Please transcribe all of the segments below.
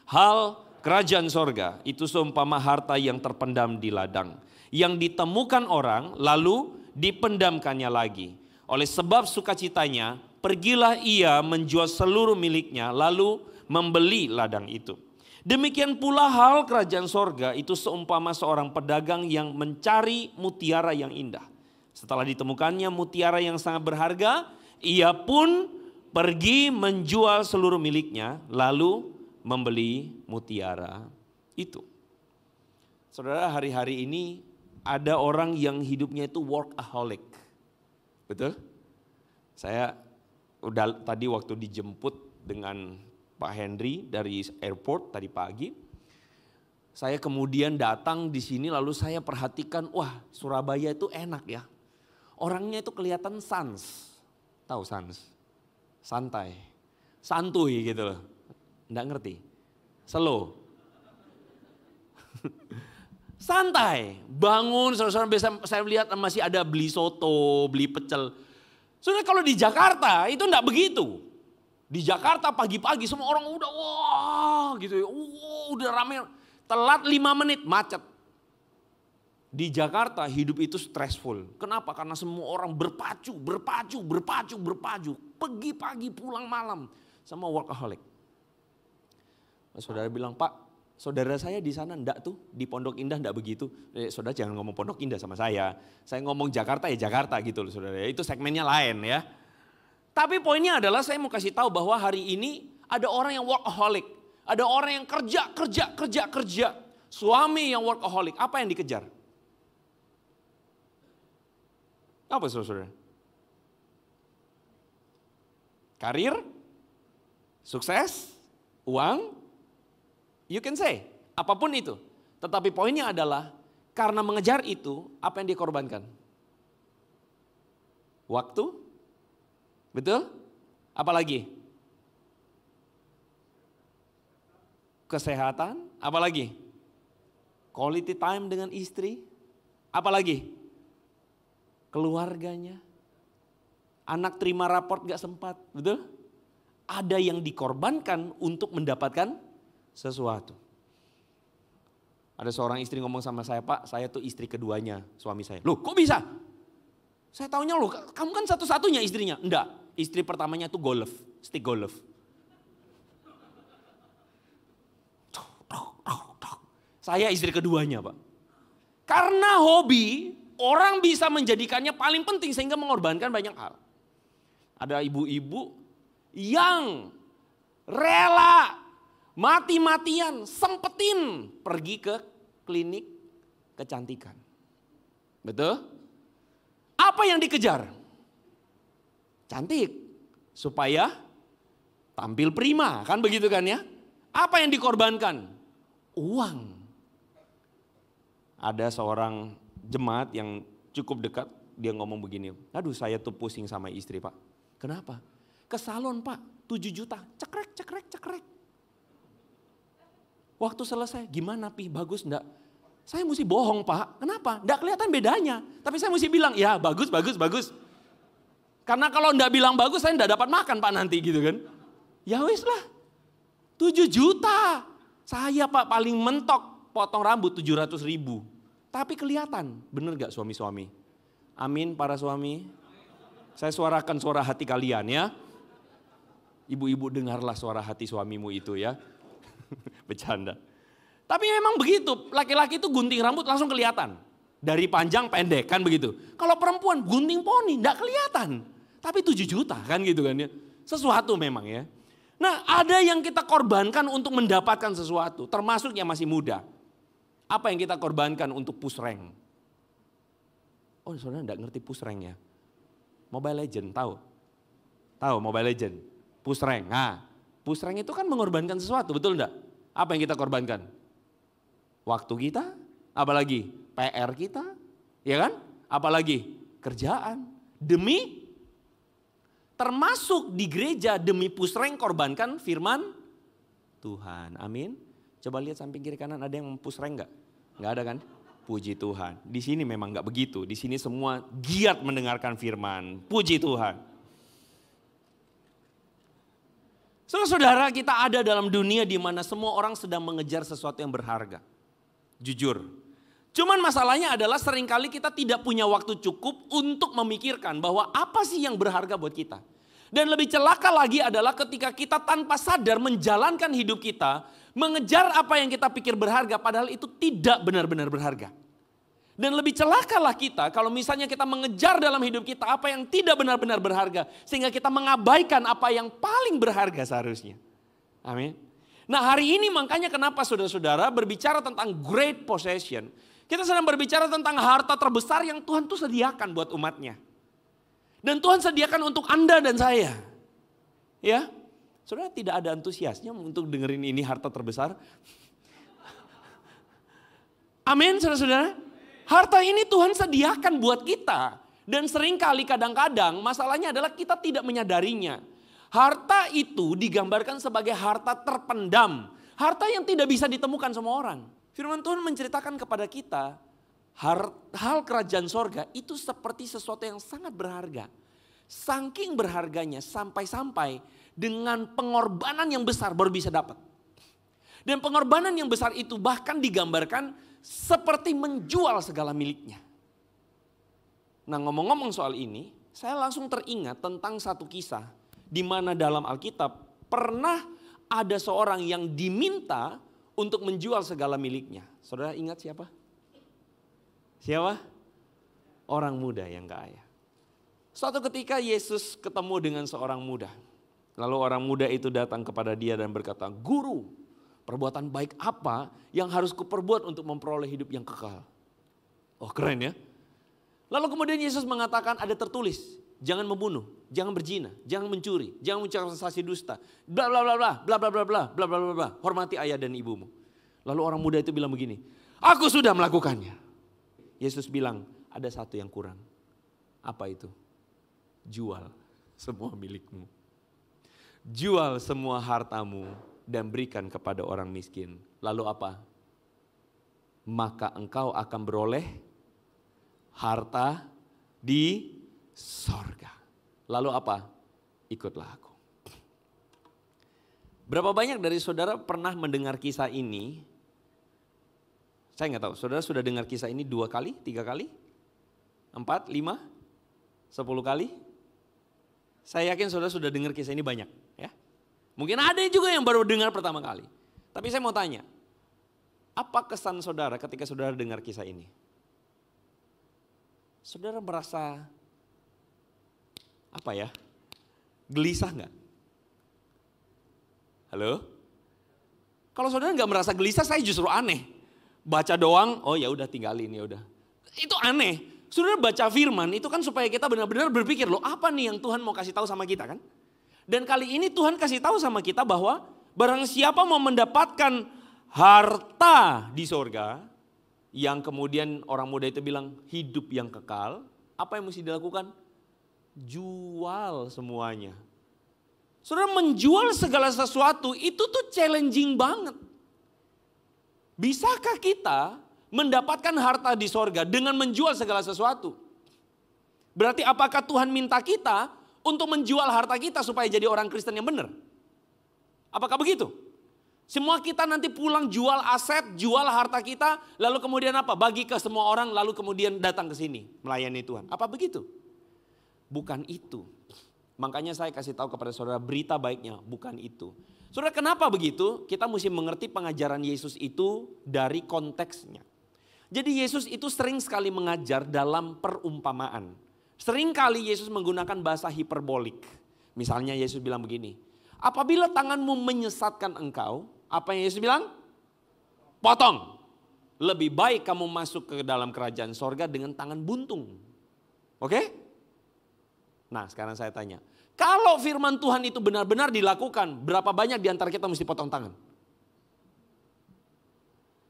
Hal kerajaan sorga itu seumpama harta yang terpendam di ladang, yang ditemukan orang lalu dipendamkannya lagi. Oleh sebab sukacitanya, pergilah ia menjual seluruh miliknya lalu membeli ladang itu. Demikian pula hal kerajaan sorga itu seumpama seorang pedagang yang mencari mutiara yang indah. Setelah ditemukannya mutiara yang sangat berharga, ia pun pergi menjual seluruh miliknya lalu membeli mutiara itu. Saudara, hari-hari ini ada orang yang hidupnya itu workaholic. Betul? Saya udah tadi waktu dijemput dengan Pak Henry dari airport tadi pagi. Saya kemudian datang di sini lalu saya perhatikan, wah Surabaya itu enak ya. Orangnya itu kelihatan sans. Tahu sans? Santai, santuy gitu loh. Nggak ngerti, slow. Santai, bangun, saudara biasa saya lihat masih ada beli soto, beli pecel. Saudara kalau di Jakarta itu enggak begitu. Di Jakarta pagi-pagi semua orang udah wah gitu ya, udah rame. Telat 5 menit macet. Di Jakarta hidup itu stressful. Kenapa? Karena semua orang berpacu. Pergi pagi pulang malam sama workaholic. Saudara bilang, Pak, saudara saya di sana enggak tuh, di Pondok Indah enggak begitu. Saudara jangan ngomong Pondok Indah sama saya. Saya ngomong Jakarta ya Jakarta gitu loh saudara. Itu segmennya lain ya. Tapi poinnya adalah saya mau kasih tahu bahwa hari ini ada orang yang workaholic. Ada orang yang kerja. Suami yang workaholic, apa yang dikejar? Apa saudara? Karir? Sukses? Uang? You can say, apapun itu. Tetapi poinnya adalah karena mengejar itu, apa yang dikorbankan? Waktu? Betul? Apalagi? Kesehatan? Apalagi? Quality time dengan istri? Apalagi? Keluarganya? Anak terima raport gak sempat, betul? Ada yang dikorbankan untuk mendapatkan sesuatu. Ada seorang istri ngomong sama saya, Pak, saya tuh istri keduanya suami saya. Loh kok bisa? Saya taunya loh, kamu kan satu-satunya istrinya. Enggak, istri pertamanya tuh golf, stick golf. Saya istri keduanya, Pak. Karena hobi, orang bisa menjadikannya paling penting sehingga mengorbankan banyak hal. Ada ibu-ibu yang rela mati-matian sempetin pergi ke klinik kecantikan. Betul? Apa yang dikejar? Cantik supaya tampil prima, kan begitu kan ya? Apa yang dikorbankan? Uang. Ada seorang jemaat yang cukup dekat, dia ngomong begini, aduh saya tuh pusing sama istri Pak. Kenapa? Ke salon Pak, 7 juta, cekrek. Waktu selesai, gimana Pi, bagus enggak? Saya mesti bohong Pak, kenapa? Enggak kelihatan bedanya, tapi saya mesti bilang, ya bagus. Karena kalau enggak bilang bagus, saya enggak dapat makan Pak nanti gitu kan. Ya wis lah, 7 juta. Saya Pak paling mentok, potong rambut 700.000. Tapi kelihatan, bener gak suami-suami? Amin para suami. Saya suarakan suara hati kalian ya. Ibu-ibu dengarlah suara hati suamimu itu ya. Bercanda. Tapi memang begitu, laki-laki itu gunting rambut langsung kelihatan. Dari panjang pendek kan begitu. Kalau perempuan gunting poni gak kelihatan. Tapi 7 juta kan gitu kan ya. Sesuatu memang ya. Nah ada yang kita korbankan untuk mendapatkan sesuatu. Termasuk yang masih muda. Apa yang kita korbankan untuk push rank? Oh saudara enggak ngerti push rank ya? Mobile Legend tahu? Tahu Mobile Legend? Push rank. Nah, push rank itu kan mengorbankan sesuatu, betul enggak? Apa yang kita korbankan? Waktu kita, apalagi PR kita, ya kan? Apalagi kerjaan. Demi, termasuk di gereja demi push rank korbankan firman Tuhan. Amin. Coba lihat samping kiri kanan ada yang push rank enggak? Enggak ada kan? Puji Tuhan. Di sini memang enggak begitu. Di sini semua giat mendengarkan firman. Puji Tuhan. Saudara-saudara, kita ada dalam dunia di mana semua orang sedang mengejar sesuatu yang berharga. Jujur. Cuman masalahnya adalah seringkali kita tidak punya waktu cukup untuk memikirkan bahwa apa sih yang berharga buat kita. Dan lebih celaka lagi adalah ketika kita tanpa sadar menjalankan hidup kita, mengejar apa yang kita pikir berharga padahal itu tidak benar-benar berharga. Dan lebih celakalah kita kalau misalnya kita mengejar dalam hidup kita apa yang tidak benar-benar berharga. Sehingga kita mengabaikan apa yang paling berharga seharusnya. Amin. Nah hari ini makanya kenapa saudara-saudara berbicara tentang great possession. Kita sedang berbicara tentang harta terbesar yang Tuhan tuh sediakan buat umatnya. Dan Tuhan sediakan untuk Anda dan saya. Ya, saudara tidak ada antusiasnya untuk dengerin ini harta terbesar. Amin saudara-saudara. Harta ini Tuhan sediakan buat kita. Dan seringkali kadang-kadang masalahnya adalah kita tidak menyadarinya. Harta itu digambarkan sebagai harta terpendam. Harta yang tidak bisa ditemukan sama orang. Firman Tuhan menceritakan kepada kita hal kerajaan sorga itu seperti sesuatu yang sangat berharga. Saking berharganya sampai-sampai dengan pengorbanan yang besar baru bisa dapat. Dan pengorbanan yang besar itu bahkan digambarkan seperti menjual segala miliknya. Nah ngomong-ngomong soal ini, saya langsung teringat tentang satu kisah. Di mana dalam Alkitab pernah ada seorang yang diminta untuk menjual segala miliknya. Saudara ingat siapa? Siapa? Orang muda yang kaya. Suatu ketika Yesus ketemu dengan seorang muda. Lalu orang muda itu datang kepada dia dan berkata, "Guru, perbuatan baik apa yang harus kuperbuat untuk memperoleh hidup yang kekal?" Oh keren ya. Lalu kemudian Yesus mengatakan ada tertulis, jangan membunuh, jangan berzina, jangan mencuri, jangan mengucapkan saksi dusta, bla bla bla bla bla bla bla bla bla bla bla bla. Hormati ayah dan ibumu. Lalu orang muda itu bilang begini, aku sudah melakukannya. Yesus bilang ada satu yang kurang. Apa itu? Jual semua milikmu. Jual semua hartamu dan berikan kepada orang miskin. Lalu apa? Maka engkau akan beroleh harta di sorga. Lalu apa? Ikutlah aku. Berapa banyak dari saudara pernah mendengar kisah ini? Saya nggak tahu, saudara sudah dengar kisah ini 2 kali, 3 kali? 4, 5, 10 kali? Saya yakin saudara sudah dengar kisah ini banyak. Ya. Mungkin ada juga yang baru dengar pertama kali. Tapi saya mau tanya, apa kesan saudara ketika saudara dengar kisah ini? Saudara merasa apa ya? Gelisah nggak? Halo? Kalau saudara nggak merasa gelisah, saya justru aneh. Baca doang, oh ya udah tinggalin ya udah. Itu aneh. Saudara baca firman itu kan supaya kita benar-benar berpikir, loh apa nih yang Tuhan mau kasih tahu sama kita kan? Dan kali ini Tuhan kasih tahu sama kita bahwa barang siapa mau mendapatkan harta di sorga, yang kemudian orang muda itu bilang hidup yang kekal, apa yang mesti dilakukan? Jual semuanya. Saudara menjual segala sesuatu itu tuh challenging banget. Bisakah kita mendapatkan harta di sorga dengan menjual segala sesuatu? Berarti apakah Tuhan minta kita untuk menjual harta kita supaya jadi orang Kristen yang benar? Apakah begitu? Semua kita nanti pulang jual aset, jual harta kita, lalu kemudian apa? Bagi ke semua orang, lalu kemudian datang ke sini melayani Tuhan. Apa begitu? Bukan itu. Makanya saya kasih tahu kepada saudara berita baiknya, bukan itu. Saudara kenapa begitu? Kita mesti mengerti pengajaran Yesus itu dari konteksnya. Jadi Yesus itu sering sekali mengajar dalam perumpamaan. Sering kali Yesus menggunakan bahasa hiperbolik. Misalnya Yesus bilang begini, apabila tanganmu menyesatkan engkau, apa yang Yesus bilang? Potong. Lebih baik kamu masuk ke dalam kerajaan sorga dengan tangan buntung. Oke? Nah sekarang saya tanya, kalau firman Tuhan itu benar-benar dilakukan, berapa banyak di antara kita mesti potong tangan?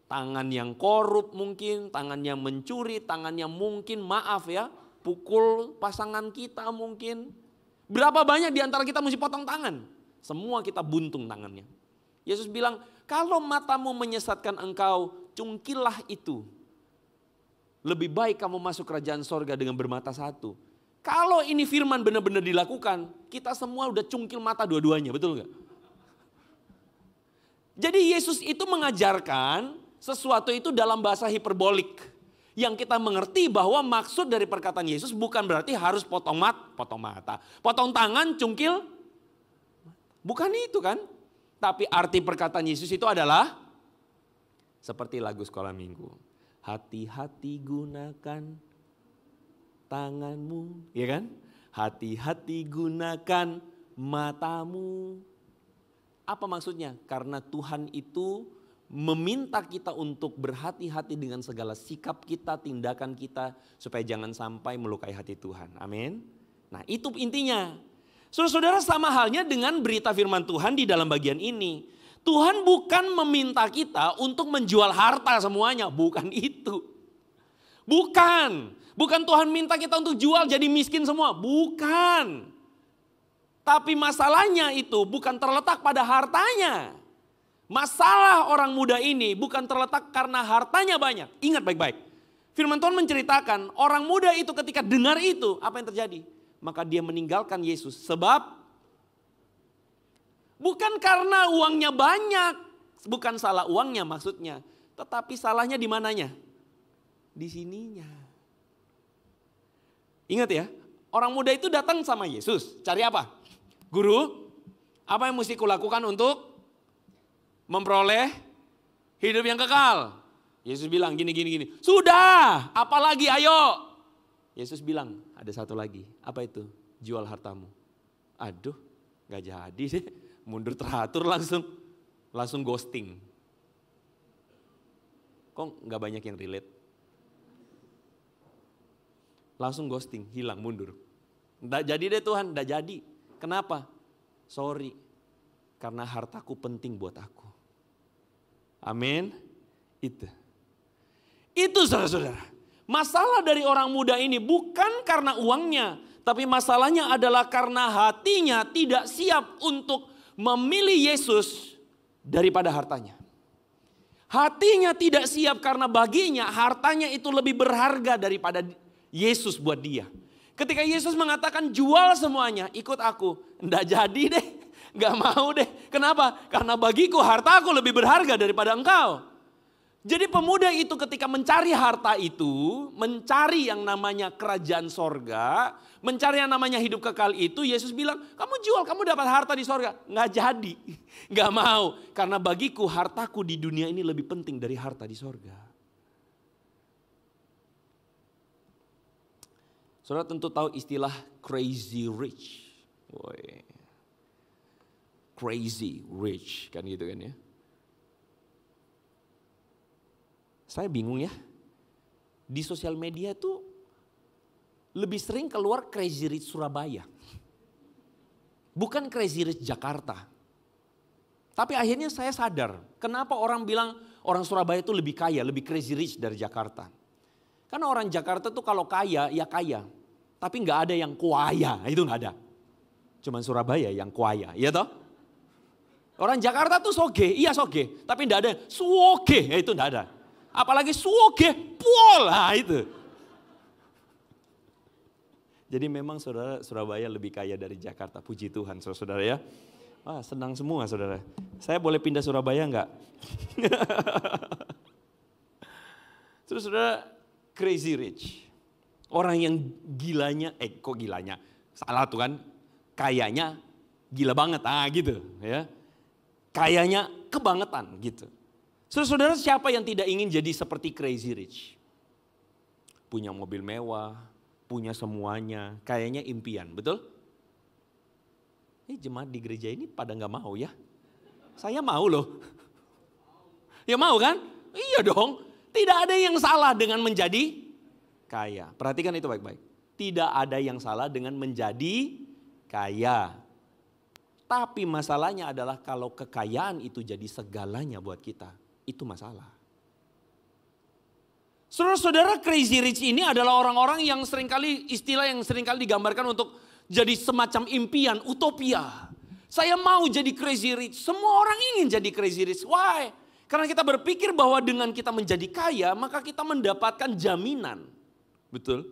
Tangan yang korup mungkin, tangan yang mencuri, tangan yang mungkin maaf ya, pukul pasangan kita mungkin. Berapa banyak di antara kita mesti potong tangan? Semua kita buntung tangannya. Yesus bilang, kalau matamu menyesatkan engkau, cungkillah itu. Lebih baik kamu masuk kerajaan sorga dengan bermata satu. Kalau ini firman benar-benar dilakukan, kita semua udah cungkil mata dua-duanya, betul nggak? Jadi Yesus itu mengajarkan sesuatu itu dalam bahasa hiperbolik. Yang kita mengerti bahwa maksud dari perkataan Yesus bukan berarti harus potong mata, potong tangan, cungkil. Bukan itu kan. Tapi arti perkataan Yesus itu adalah seperti lagu sekolah minggu. Hati-hati gunakan tanganmu, ya kan? Hati-hati gunakan matamu. Apa maksudnya? Karena Tuhan itu meminta kita untuk berhati-hati dengan segala sikap kita, tindakan kita, supaya jangan sampai melukai hati Tuhan. Amin. Nah, itu intinya. Saudara-saudara, sama halnya dengan berita firman Tuhan di dalam bagian ini. Tuhan bukan meminta kita untuk menjual harta semuanya, bukan itu. Bukan Tuhan minta kita untuk jual jadi miskin semua, bukan. Tapi masalahnya itu bukan terletak pada hartanya. Masalah orang muda ini bukan terletak karena hartanya banyak. Ingat baik-baik. Firman Tuhan menceritakan orang muda itu ketika dengar itu, apa yang terjadi? Maka dia meninggalkan Yesus. Sebab bukan karena uangnya banyak. Bukan salah uangnya maksudnya. Tetapi salahnya di mananya? Di sininya. Ingat ya, orang muda itu datang sama Yesus. Cari apa? Guru, apa yang mesti kulakukan untuk memperoleh hidup yang kekal? Yesus bilang gini. Sudah, apalagi ayo. Yesus bilang ada satu lagi. Apa itu? Jual hartamu. Aduh, gak jadi deh. Mundur teratur langsung ghosting. Kok gak banyak yang relate? Langsung ghosting, hilang, mundur. Nggak jadi deh Tuhan, nggak jadi. Kenapa? Sorry, karena hartaku penting buat aku. Amin. Itu saudara-saudara. Masalah dari orang muda ini bukan karena uangnya. Tapi masalahnya adalah karena hatinya tidak siap untuk memilih Yesus daripada hartanya. Hatinya tidak siap karena baginya hartanya itu lebih berharga daripada Yesus buat dia. Ketika Yesus mengatakan jual semuanya, ikut aku. Nggak jadi deh, nggak mau deh. Kenapa? Karena bagiku hartaku lebih berharga daripada engkau. Jadi pemuda itu ketika mencari harta itu, mencari yang namanya kerajaan sorga, mencari yang namanya hidup kekal itu, Yesus bilang, kamu jual, kamu dapat harta di sorga. Nggak jadi, nggak mau. Karena bagiku hartaku di dunia ini lebih penting dari harta di sorga. Saudara tentu tahu istilah crazy rich. Woy. Crazy rich, kan gitu kan ya. Saya bingung ya. Di sosial media itu lebih sering keluar crazy rich Surabaya. Bukan crazy rich Jakarta. Tapi akhirnya saya sadar, kenapa orang bilang orang Surabaya itu lebih kaya, lebih crazy rich dari Jakarta. Karena orang Jakarta tuh kalau kaya, ya kaya. Tapi nggak ada yang kuaya, itu nggak ada. Cuman Surabaya yang kuaya, iya toh? Orang Jakarta tuh soge, iya soge. Tapi nggak ada suoge, ya itu nggak ada. Apalagi suoge, pol, nah itu. Jadi memang saudara Surabaya lebih kaya dari Jakarta, puji Tuhan saudara ya. Wah senang semua saudara. Saya boleh pindah Surabaya nggak? Terus saudara, crazy rich. Orang yang gilanya, kok gilanya? Salah tuh kan, kayanya gila banget, gitu ya. Kayanya kebangetan gitu. Saudara siapa yang tidak ingin jadi seperti crazy rich? Punya mobil mewah, punya semuanya, kayaknya impian, betul? Jemaat di gereja ini pada gak mau ya. Saya mau loh. Ya mau kan? Iya dong. Tidak ada yang salah dengan menjadi kaya. Perhatikan itu baik-baik. Tidak ada yang salah dengan menjadi kaya. Tapi masalahnya adalah kalau kekayaan itu jadi segalanya buat kita. Itu masalah. Saudara-saudara, crazy rich ini adalah orang-orang yang seringkali, istilah yang seringkali digambarkan untuk jadi semacam impian, utopia. Saya mau jadi crazy rich. Semua orang ingin jadi crazy rich. Why? Karena kita berpikir bahwa dengan kita menjadi kaya, maka kita mendapatkan jaminan. Betul?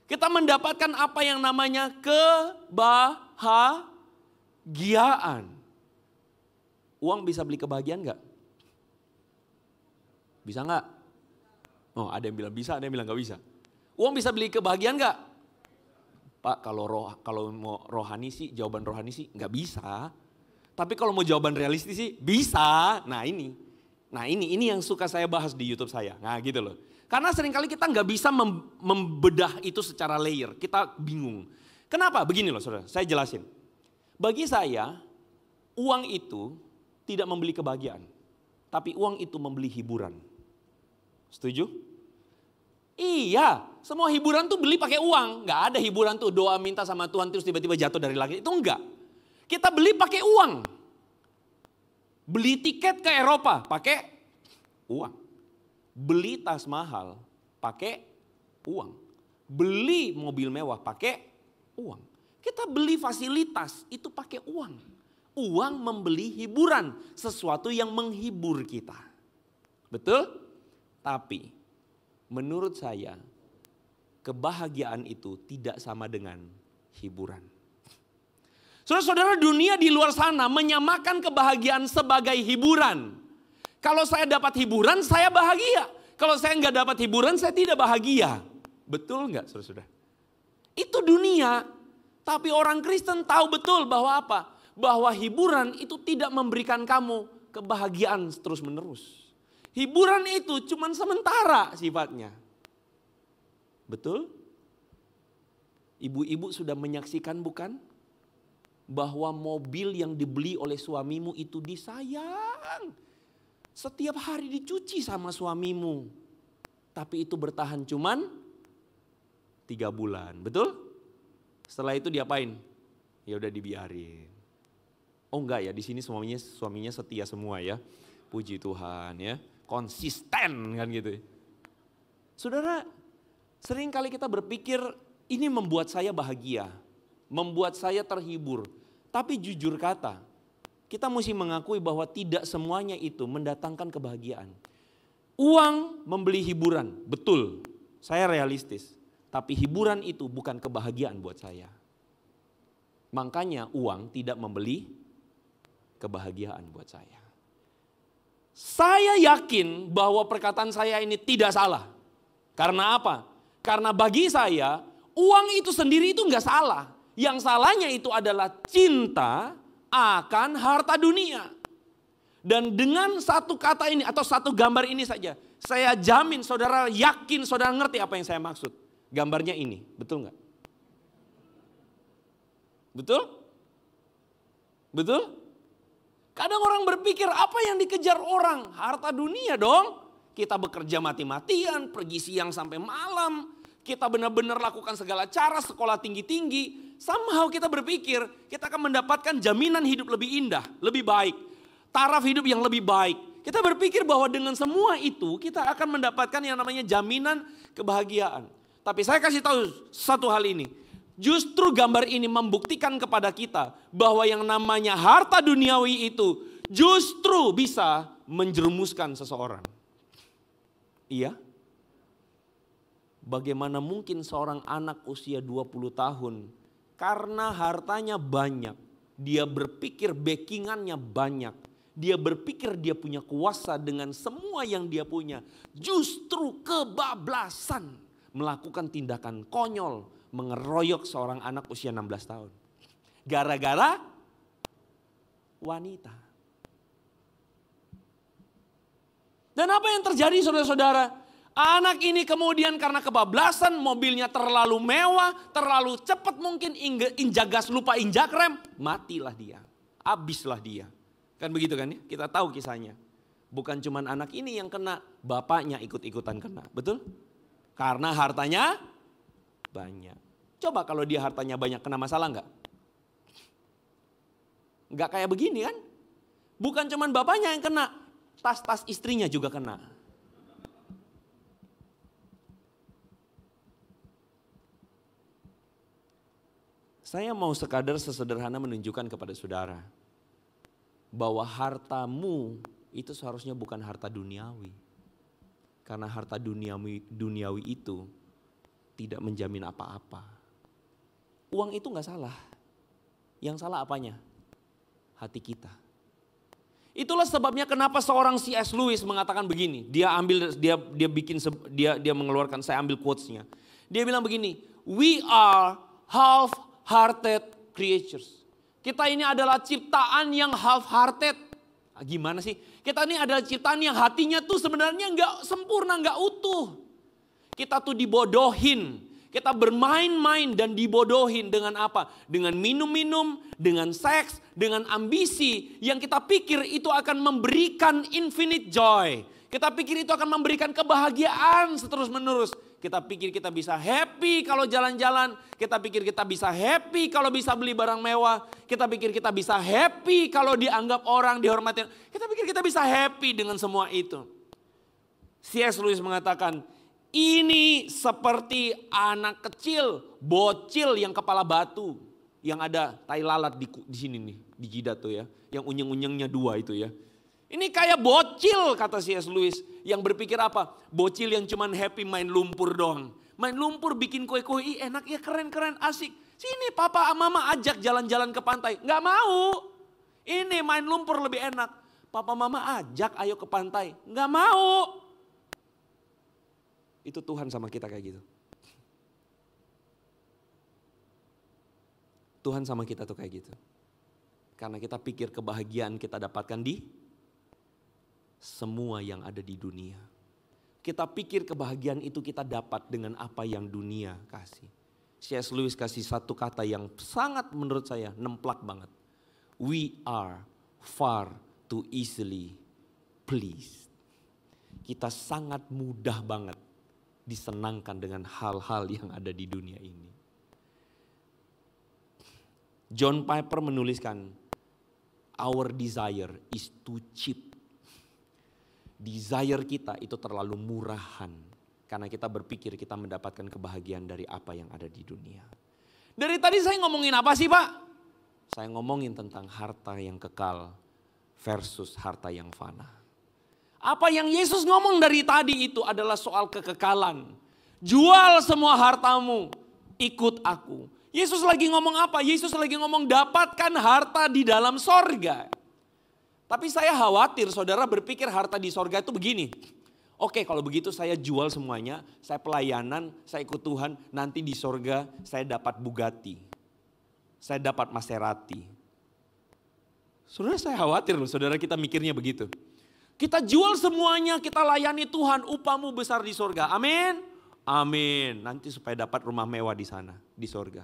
Kita mendapatkan apa yang namanya kebahagiaan. Uang bisa beli kebahagiaan nggak? Bisa nggak? Oh, ada yang bilang bisa, ada yang bilang nggak bisa. Uang bisa beli kebahagiaan nggak? Pak, kalau mau rohani sih, jawaban rohani sih nggak bisa. Tapi kalau mau jawaban realistis sih bisa. Nah ini yang suka saya bahas di YouTube saya. Nah gitu loh. Karena seringkali kita nggak bisa membedah itu secara layer. Kita bingung. Kenapa? Begini loh saudara, saya jelasin. Bagi saya, uang itu tidak membeli kebahagiaan. Tapi uang itu membeli hiburan. Setuju? Iya, semua hiburan tuh beli pakai uang. Nggak ada hiburan tuh doa minta sama Tuhan terus tiba-tiba jatuh dari langit. Itu enggak. Kita beli pakai uang. Beli tiket ke Eropa pakai uang. Beli tas mahal pakai uang. Beli mobil mewah pakai uang. Kita beli fasilitas itu pakai uang. Uang membeli hiburan, sesuatu yang menghibur kita. Betul? Tapi menurut saya kebahagiaan itu tidak sama dengan hiburan. Saudara-saudara, dunia di luar sana menyamakan kebahagiaan sebagai hiburan. Kalau saya dapat hiburan, saya bahagia. Kalau saya nggak dapat hiburan, saya tidak bahagia. Betul nggak, saudara-saudara? Itu dunia. Tapi orang Kristen tahu betul bahwa apa? Bahwa hiburan itu tidak memberikan kamu kebahagiaan terus menerus. Hiburan itu cuma sementara sifatnya. Betul? Ibu-ibu sudah menyaksikan bukan? Bahwa mobil yang dibeli oleh suamimu itu disayang. Setiap hari dicuci sama suamimu. Tapi itu bertahan cuman 3 bulan. Betul? Setelah itu diapain? Ya udah dibiarin. Oh enggak ya, di sini suaminya setia semua ya. Puji Tuhan ya. Konsisten kan gitu. Saudara, sering kali kita berpikir ini membuat saya bahagia. Membuat saya terhibur. Tapi jujur kata, kita mesti mengakui bahwa tidak semuanya itu mendatangkan kebahagiaan. Uang membeli hiburan, betul. Saya realistis. Tapi hiburan itu bukan kebahagiaan buat saya. Makanya uang tidak membeli kebahagiaan buat saya. Saya yakin bahwa perkataan saya ini tidak salah. Karena apa? Karena bagi saya uang itu sendiri itu nggak salah. Yang salahnya itu adalah cinta akan harta dunia. Dan dengan satu kata ini atau satu gambar ini saja, saya jamin saudara yakin saudara ngerti apa yang saya maksud. Gambarnya ini, betul nggak? Betul? Betul? Kadang orang berpikir apa yang dikejar orang? Harta dunia dong. Kita bekerja mati-matian, pergi siang sampai malam. Kita benar-benar lakukan segala cara, sekolah tinggi-tinggi. Somehow kita berpikir kita akan mendapatkan jaminan hidup lebih indah, lebih baik. Taraf hidup yang lebih baik. Kita berpikir bahwa dengan semua itu kita akan mendapatkan yang namanya jaminan kebahagiaan. Tapi saya kasih tahu satu hal ini. Justru gambar ini membuktikan kepada kita bahwa yang namanya harta duniawi itu justru bisa menjerumuskan seseorang. Iya? Bagaimana mungkin seorang anak usia 20 tahun karena hartanya banyak, dia berpikir backingannya banyak, dia berpikir dia punya kuasa dengan semua yang dia punya, justru kebablasan melakukan tindakan konyol, mengeroyok seorang anak usia 16 tahun. Gara-gara wanita. Dan apa yang terjadi saudara-saudara? Anak ini kemudian karena kebablasan, mobilnya terlalu mewah, terlalu cepat mungkin, injak gas lupa injak rem, matilah dia. Habislah dia. Kan begitu kan ya? Kita tahu kisahnya. Bukan cuma anak ini yang kena, bapaknya ikut-ikutan kena. Betul? Karena hartanya banyak. Coba kalau dia hartanya banyak kena masalah enggak? Enggak kayak begini kan? Bukan cuma bapaknya yang kena, tas-tas istrinya juga kena. Saya mau sekadar sesederhana menunjukkan kepada saudara bahwa hartamu itu seharusnya bukan harta duniawi. Karena harta duniawi itu tidak menjamin apa-apa. Uang itu gak salah. Yang salah apanya? Hati kita. Itulah sebabnya kenapa seorang C.S. Lewis mengatakan begini. Dia mengeluarkan, saya ambil quotes-nya. Dia bilang begini, we are half-hearted creatures. Kita ini adalah ciptaan yang half-hearted. Gimana sih? Kita ini adalah ciptaan yang hatinya tuh sebenarnya nggak sempurna, nggak utuh. Kita tuh dibodohin. Kita bermain-main dan dibodohin dengan apa? Dengan minum-minum, dengan seks, dengan ambisi. Yang kita pikir itu akan memberikan infinite joy. Kita pikir itu akan memberikan kebahagiaan seterus-menerus. Kita pikir kita bisa happy kalau jalan-jalan. Kita pikir kita bisa happy kalau bisa beli barang mewah. Kita pikir kita bisa happy kalau dianggap orang, dihormati. Kita pikir kita bisa happy dengan semua itu. C.S. Lewis mengatakan, ini seperti anak kecil, bocil yang kepala batu. Yang ada tai lalat di sini nih, di jidat tuh ya. Yang unyeng-unyengnya 2 itu ya. Ini kayak bocil kata C.S. Lewis. Yang berpikir apa? Bocil yang cuman happy main lumpur doang. Main lumpur bikin kue-kue, enak ya, keren-keren, asik. Sini papa mama ajak jalan-jalan ke pantai. Nggak mau. Ini main lumpur lebih enak. Papa mama ajak ayo ke pantai. Nggak mau. Itu Tuhan sama kita kayak gitu. Tuhan sama kita tuh kayak gitu. Karena kita pikir kebahagiaan kita dapatkan di semua yang ada di dunia. Kita pikir kebahagiaan itu kita dapat dengan apa yang dunia kasih. C.S. Lewis kasih satu kata yang sangat menurut saya nemplak banget. We are far too easily pleased. Kita sangat mudah banget disenangkan dengan hal-hal yang ada di dunia ini. John Piper menuliskan, our desire is too cheap. Desire kita itu terlalu murahan. Karena kita berpikir kita mendapatkan kebahagiaan dari apa yang ada di dunia. Dari tadi saya ngomongin apa sih Pak? Saya ngomongin tentang harta yang kekal versus harta yang fana. Apa yang Yesus ngomong dari tadi itu adalah soal kekekalan. Jual semua hartamu, ikut aku. Yesus lagi ngomong apa? Yesus lagi ngomong dapatkan harta di dalam sorga. Tapi saya khawatir saudara berpikir harta di sorga itu begini. Oke kalau begitu saya jual semuanya, saya pelayanan, saya ikut Tuhan. Nanti di sorga saya dapat Bugatti. Saya dapat Maserati. Saudara saya khawatir loh saudara kita mikirnya begitu. Kita jual semuanya, kita layani Tuhan, upahmu besar di sorga. Amin. Amin. Nanti supaya dapat rumah mewah di sana, di sorga.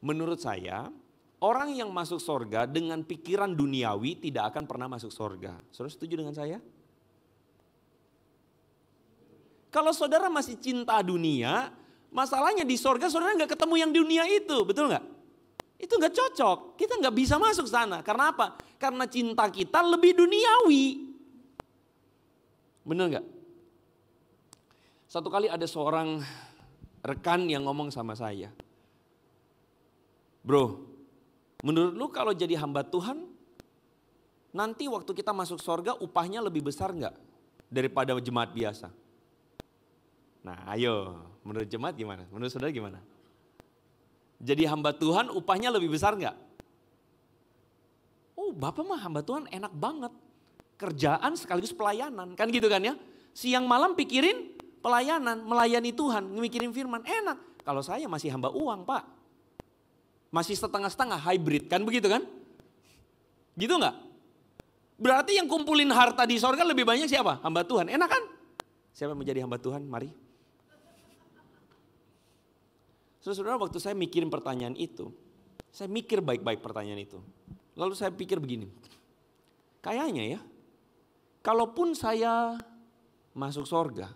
Menurut saya, orang yang masuk sorga dengan pikiran duniawi tidak akan pernah masuk sorga. Saudara setuju dengan saya? Kalau saudara masih cinta dunia, masalahnya di sorga saudara nggak ketemu yang dunia itu, betul nggak? Itu nggak cocok, kita nggak bisa masuk sana. Karena apa? Karena cinta kita lebih duniawi. Bener nggak? Satu kali ada seorang rekan yang ngomong sama saya. Bro, menurut lu kalau jadi hamba Tuhan, nanti waktu kita masuk sorga upahnya lebih besar nggak daripada jemaat biasa? Nah ayo, menurut jemaat gimana? Menurut saudara gimana? Jadi hamba Tuhan upahnya lebih besar nggak? Oh Bapak mah hamba Tuhan enak banget. Kerjaan sekaligus pelayanan, kan gitu kan ya. Siang malam pikirin pelayanan, melayani Tuhan, mikirin firman, enak. Kalau saya masih hamba uang Pak. Masih setengah-setengah hybrid, kan begitu kan? Gitu nggak? Berarti yang kumpulin harta di sorga lebih banyak siapa? Hamba Tuhan, enak kan? Siapa yang menjadi hamba Tuhan? Mari. Saudara, waktu saya mikirin pertanyaan itu, saya mikir baik-baik pertanyaan itu. Lalu saya pikir begini, kayaknya ya, kalaupun saya masuk sorga,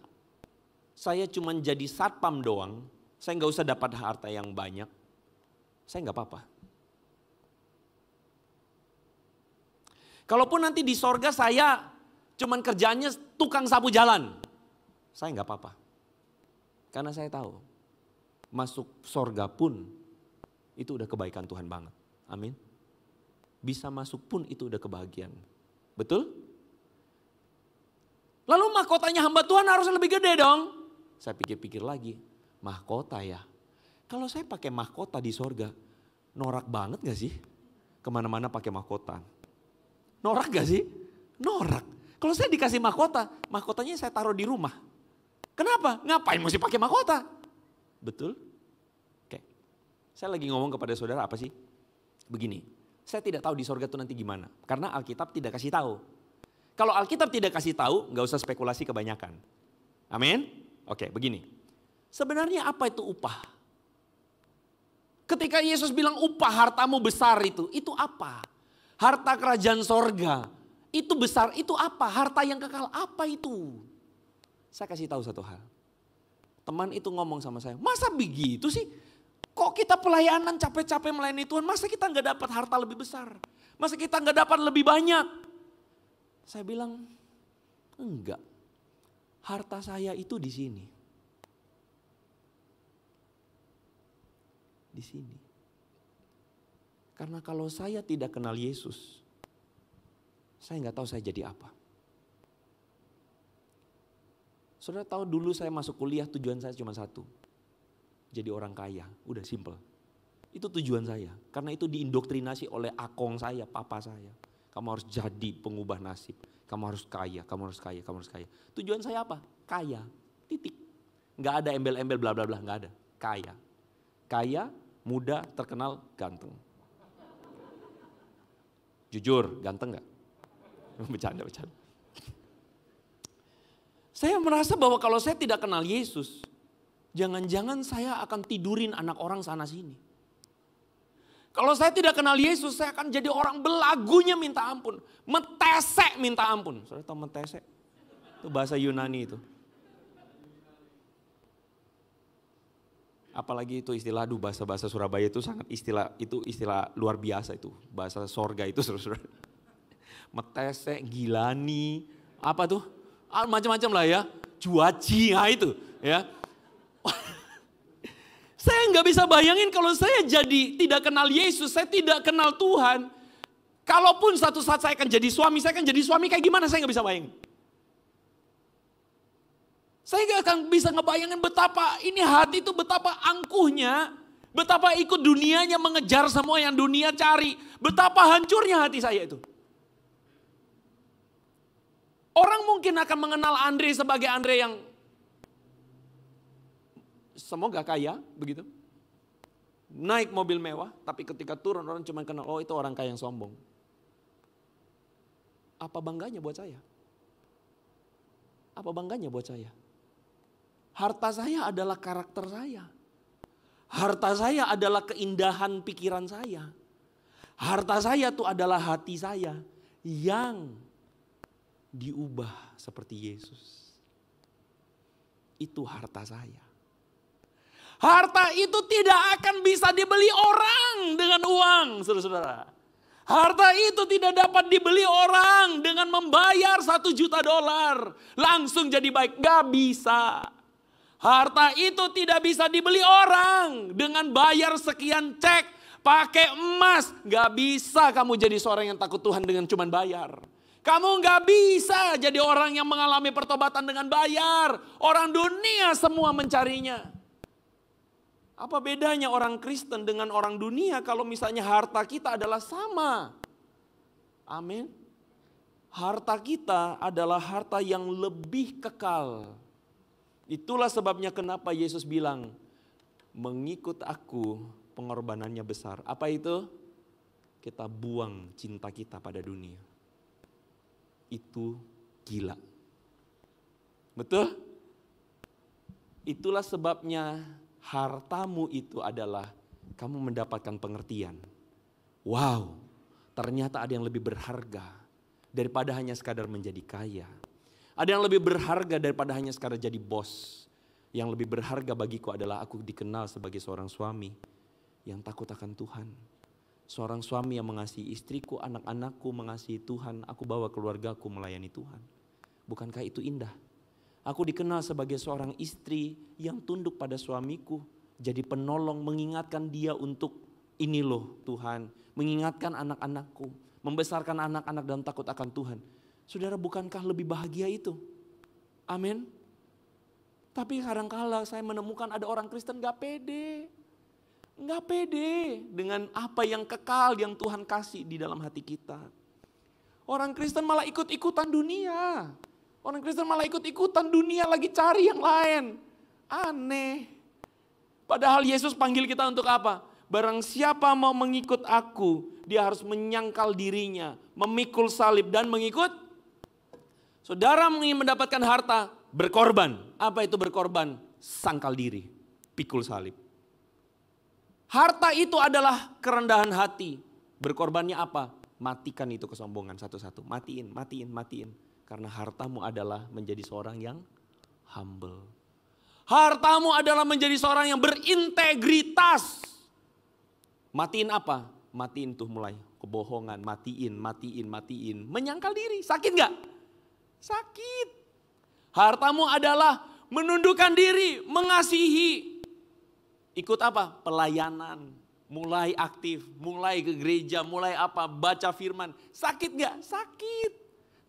saya cuma jadi satpam doang, saya nggak usah dapat harta yang banyak, saya nggak apa-apa. Kalaupun nanti di sorga saya cuma kerjaannya tukang sapu jalan, saya nggak apa-apa. Karena saya tahu, masuk sorga pun itu udah kebaikan Tuhan banget. Amin. Bisa masuk pun itu udah kebahagiaan. Betul? Lalu mahkotanya hamba Tuhan harus lebih gede dong. Saya pikir-pikir lagi, mahkota ya. Kalau saya pakai mahkota di sorga, norak banget gak sih? Kemana-mana pakai mahkota. Norak gak sih? Norak. Kalau saya dikasih mahkota, mahkotanya saya taruh di rumah. Kenapa? Ngapain mesti pakai mahkota? Betul? Oke. Saya lagi ngomong kepada saudara apa sih? Begini, saya tidak tahu di sorga itu nanti gimana. Karena Alkitab tidak kasih tahu. Kalau Alkitab tidak kasih tahu, gak usah spekulasi kebanyakan. Amin? Oke, begini. Sebenarnya apa itu upah? Ketika Yesus bilang upah hartamu besar itu apa? Harta kerajaan sorga. Itu besar, itu apa? Harta yang kekal, apa itu? Saya kasih tahu satu hal. Teman itu ngomong sama saya, masa begitu sih? Kok kita pelayanan capek-capek melayani Tuhan, masa kita nggak dapat harta lebih besar? Masa kita nggak dapat lebih banyak? Saya bilang, enggak. Harta saya itu di sini. Di sini. Karena kalau saya tidak kenal Yesus, saya nggak tahu saya jadi apa. Saudara tahu dulu saya masuk kuliah tujuan saya cuma satu. Jadi orang kaya, udah simple. Itu tujuan saya. Karena itu diindoktrinasi oleh akong saya, papa saya. Kamu harus jadi pengubah nasib. Kamu harus kaya, kamu harus kaya, kamu harus kaya. Tujuan saya apa? Kaya, titik. Nggak ada embel-embel bla bla bla, nggak ada. Kaya. Kaya, muda, terkenal, ganteng. Jujur, ganteng nggak? Bercanda. Saya merasa bahwa kalau saya tidak kenal Yesus, jangan-jangan saya akan tidurin anak orang sana sini. Kalau saya tidak kenal Yesus, saya akan jadi orang belagunya minta ampun. Metesek minta ampun. Saudara tahu metesek? Itu bahasa Yunani itu. Apalagi itu istilah, bahasa Surabaya itu sangat istilah luar biasa itu. Bahasa sorga itu saudara. Metesek, gilani, apa tuh? Macam-macam lah ya. Cuaci, nah itu ya. Saya nggak bisa bayangin kalau saya jadi tidak kenal Yesus, saya tidak kenal Tuhan. Kalaupun satu saat saya akan jadi suami, saya akan jadi suami kayak gimana saya nggak bisa bayangin. Saya nggak akan bisa ngebayangin betapa ini hati itu betapa angkuhnya, betapa ikut dunianya mengejar semua yang dunia cari, betapa hancurnya hati saya itu. Orang mungkin akan mengenal Andre sebagai Andre yang semoga kaya, begitu. Naik mobil mewah, tapi ketika turun orang cuma kenal, oh itu orang kaya yang sombong. Apa bangganya buat saya? Apa bangganya buat saya? Harta saya adalah karakter saya. Harta saya adalah keindahan pikiran saya. Harta saya itu adalah hati saya yang diubah seperti Yesus. Itu harta saya. Harta itu tidak akan bisa dibeli orang dengan uang, saudara-saudara. Harta itu tidak dapat dibeli orang dengan membayar $1 juta. Langsung jadi baik, gak bisa. Harta itu tidak bisa dibeli orang dengan bayar sekian cek, pakai emas. Gak bisa kamu jadi seorang yang takut Tuhan dengan cuman bayar. Kamu gak bisa jadi orang yang mengalami pertobatan dengan bayar. Orang dunia semua mencarinya. Apa bedanya orang Kristen dengan orang dunia kalau misalnya harta kita adalah sama? Amin. Harta kita adalah harta yang lebih kekal. Itulah sebabnya kenapa Yesus bilang, mengikut aku pengorbanannya besar. Apa itu? Kita buang cinta kita pada dunia. Itu gila. Betul? Itulah sebabnya hartamu itu adalah kamu mendapatkan pengertian. Wow, ternyata ada yang lebih berharga daripada hanya sekadar menjadi kaya. Ada yang lebih berharga daripada hanya sekadar jadi bos. Yang lebih berharga bagiku adalah aku dikenal sebagai seorang suami yang takut akan Tuhan. Seorang suami yang mengasihi istriku, anak-anakku, mengasihi Tuhan. Aku bawa keluargaku melayani Tuhan. Bukankah itu indah? Aku dikenal sebagai seorang istri yang tunduk pada suamiku. Jadi penolong, mengingatkan dia untuk ini loh Tuhan. Mengingatkan anak-anakku. Membesarkan anak-anak dan takut akan Tuhan. Saudara, bukankah lebih bahagia itu? Amin. Tapi kadang-kala saya menemukan ada orang Kristen gak pede. Gak pede dengan apa yang kekal yang Tuhan kasih di dalam hati kita. Orang Kristen malah ikut-ikutan dunia. Orang Kristen malah ikut-ikutan dunia lagi cari yang lain. Aneh. Padahal Yesus panggil kita untuk apa? Barang siapa mau mengikut aku, dia harus menyangkal dirinya, memikul salib dan mengikut. Saudara ingin mendapatkan harta, berkorban. Apa itu berkorban? Sangkal diri, pikul salib. Harta itu adalah kerendahan hati. Berkorbannya apa? Matikan itu kesombongan satu-satu. Matiin. Karena hartamu adalah menjadi seorang yang humble. Hartamu adalah menjadi seorang yang berintegritas. Matiin apa? Matiin tuh mulai kebohongan, matiin. Menyangkal diri, sakit gak? Sakit. Hartamu adalah menundukkan diri, mengasihi. Ikut apa? Pelayanan. Mulai aktif, mulai ke gereja, mulai apa? Baca firman. Sakit gak? Sakit.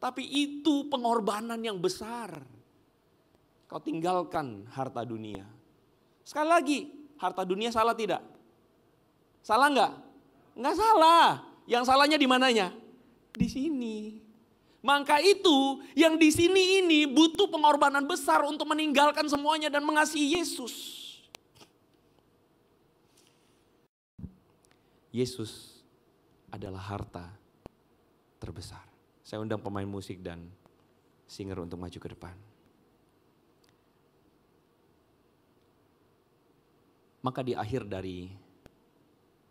Tapi itu pengorbanan yang besar. Kau tinggalkan harta dunia. Sekali lagi, harta dunia salah tidak? Salah enggak? Enggak salah. Yang salahnya di mananya? Di sini. Maka itu yang di sini ini butuh pengorbanan besar untuk meninggalkan semuanya dan mengasihi Yesus. Yesus adalah harta terbesar. Saya undang pemain musik dan singer untuk maju ke depan. Maka di akhir dari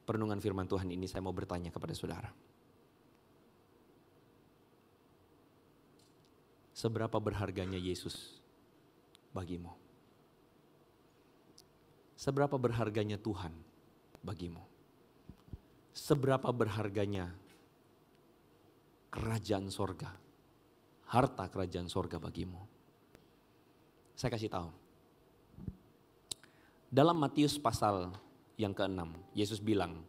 perenungan firman Tuhan ini saya mau bertanya kepada saudara. Seberapa berharganya Yesus bagimu? Seberapa berharganya Tuhan bagimu? Seberapa berharganya kerajaan sorga, harta kerajaan sorga bagimu? Saya kasih tahu. Dalam Matius pasal yang ke-6, Yesus bilang,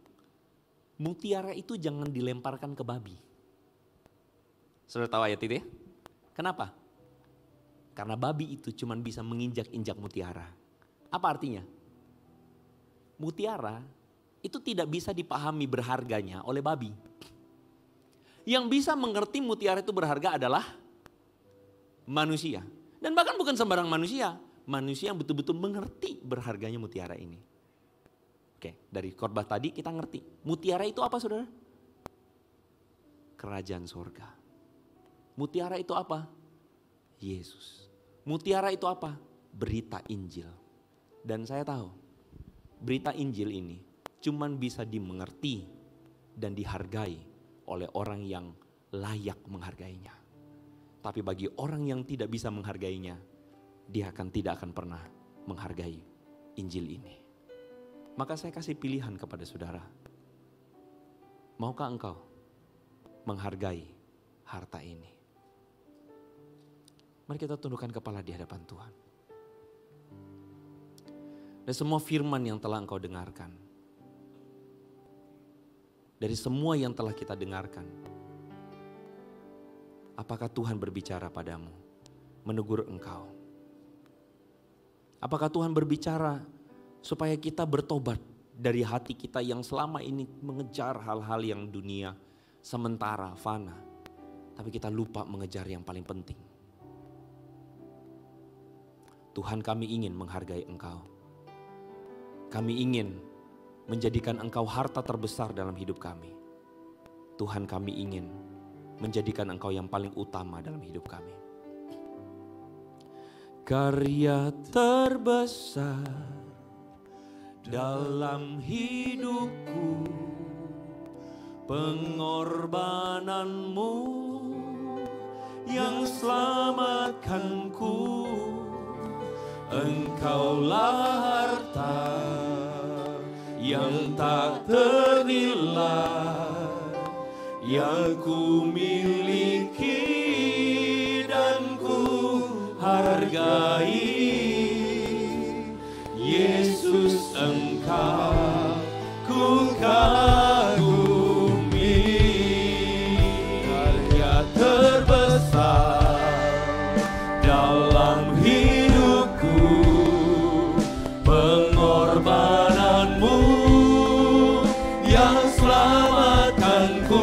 mutiara itu jangan dilemparkan ke babi. Saudara tahu ayat itu ya? Kenapa? Karena babi itu cuma bisa menginjak-injak mutiara. Apa artinya? Mutiara itu tidak bisa dipahami berharganya oleh babi. Yang bisa mengerti mutiara itu berharga adalah manusia. Dan bahkan bukan sembarang manusia. Manusia yang betul-betul mengerti berharganya mutiara ini. Oke, dari khotbah tadi kita ngerti. Mutiara itu apa saudara? Kerajaan sorga. Mutiara itu apa? Yesus. Mutiara itu apa? Berita Injil. Dan saya tahu, berita Injil ini cuman bisa dimengerti dan dihargai oleh orang yang layak menghargainya. Tapi bagi orang yang tidak bisa menghargainya, dia tidak akan pernah menghargai Injil ini. Maka saya kasih pilihan kepada saudara. Maukah engkau menghargai harta ini? Mari kita tundukkan kepala di hadapan Tuhan. Dan semua firman yang telah engkau dengarkan, dari semua yang telah kita dengarkan, apakah Tuhan berbicara padamu, menegur engkau? Apakah Tuhan berbicara supaya kita bertobat dari hati kita yang selama ini mengejar hal-hal yang dunia, sementara, fana. Tapi kita lupa mengejar yang paling penting. Tuhan, kami ingin menghargai Engkau. Kami ingin menjadikan Engkau harta terbesar dalam hidup kami. Tuhan, kami ingin menjadikan Engkau yang paling utama dalam hidup kami. Karya terbesar dalam hidupku, pengorbananmu yang selamatkanku. Engkaulah harta yang tak ternilai, yang ku miliki dan ku hargai. Yesus, Engkau ku kagumi. Karya terbesar dalam hidupku, pengorbananmu yang selamatkanku.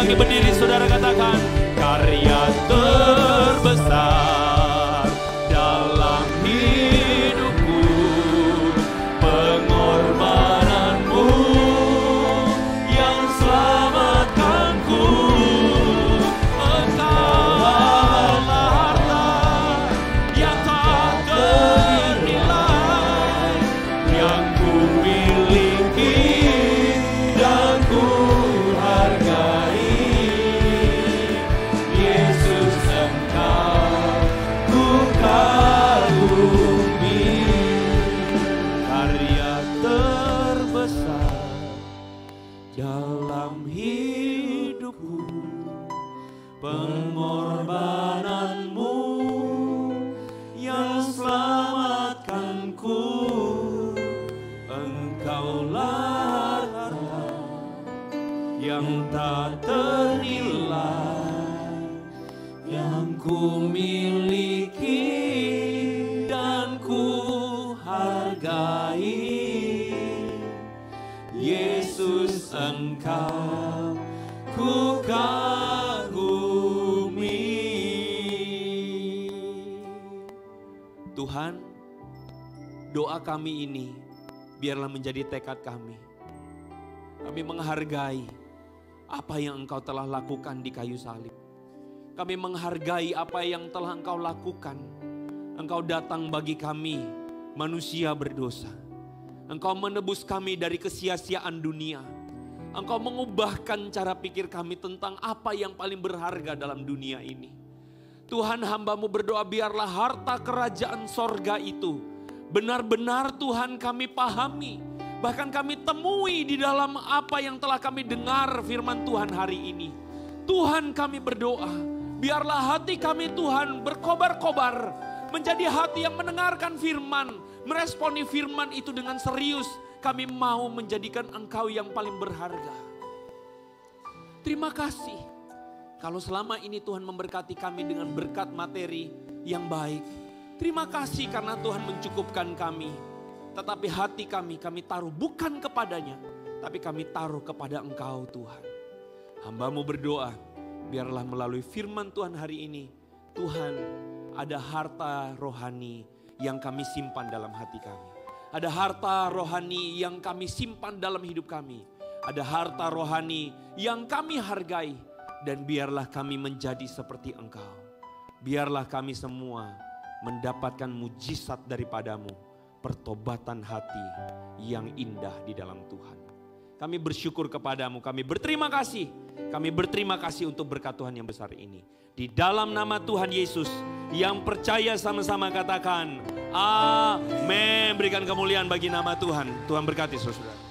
lagi berdiri, saudara katakan, karya terbesar dalam hidupku, pengorbananmu yang selamatkanku. Engkau harta yang tak ternilai, yang ku miliki dan ku hargai. Yesus, Engkau ku kagumi. Karya terbesar dalam hidupku, pengorbananmu yang selamatkanku. Engkaulah harta yang tak ternilai, yang ku miliki dan ku hargai. Yesus, Engkau ku kagumi. Tuhan, doa kami ini biarlah menjadi tekad kami. Kami menghargai apa yang Engkau telah lakukan di kayu salib. Kami menghargai apa yang telah Engkau lakukan. Engkau datang bagi kami, manusia berdosa. Engkau menebus kami dari kesia-siaan dunia. Engkau mengubahkan cara pikir kami tentang apa yang paling berharga dalam dunia ini. Tuhan, hamba-Mu berdoa biarlah harta kerajaan sorga itu benar-benar Tuhan kami pahami. Bahkan kami temui di dalam apa yang telah kami dengar firman Tuhan hari ini. Tuhan, kami berdoa, biarlah hati kami Tuhan berkobar-kobar. Menjadi hati yang mendengarkan firman, meresponi firman itu dengan serius. Kami mau menjadikan Engkau yang paling berharga. Terima kasih. Kalau selama ini Tuhan memberkati kami dengan berkat materi yang baik. Terima kasih karena Tuhan mencukupkan kami. Tetapi hati kami taruh bukan kepadanya, tapi kami taruh kepada Engkau Tuhan. Hamba-Mu berdoa, biarlah melalui firman Tuhan hari ini, Tuhan, ada harta rohani yang kami simpan dalam hati kami. Ada harta rohani yang kami simpan dalam hidup kami. Ada harta rohani yang kami hargai. Dan biarlah kami menjadi seperti Engkau. Biarlah kami semua mendapatkan mujizat daripada-Mu. Pertobatan hati yang indah di dalam Tuhan. Kami bersyukur kepada-Mu, kami berterima kasih. Kami berterima kasih untuk berkat Tuhan yang besar ini. Di dalam nama Tuhan Yesus, yang percaya sama-sama katakan, amin. Berikan kemuliaan bagi nama Tuhan. Tuhan berkati saudara.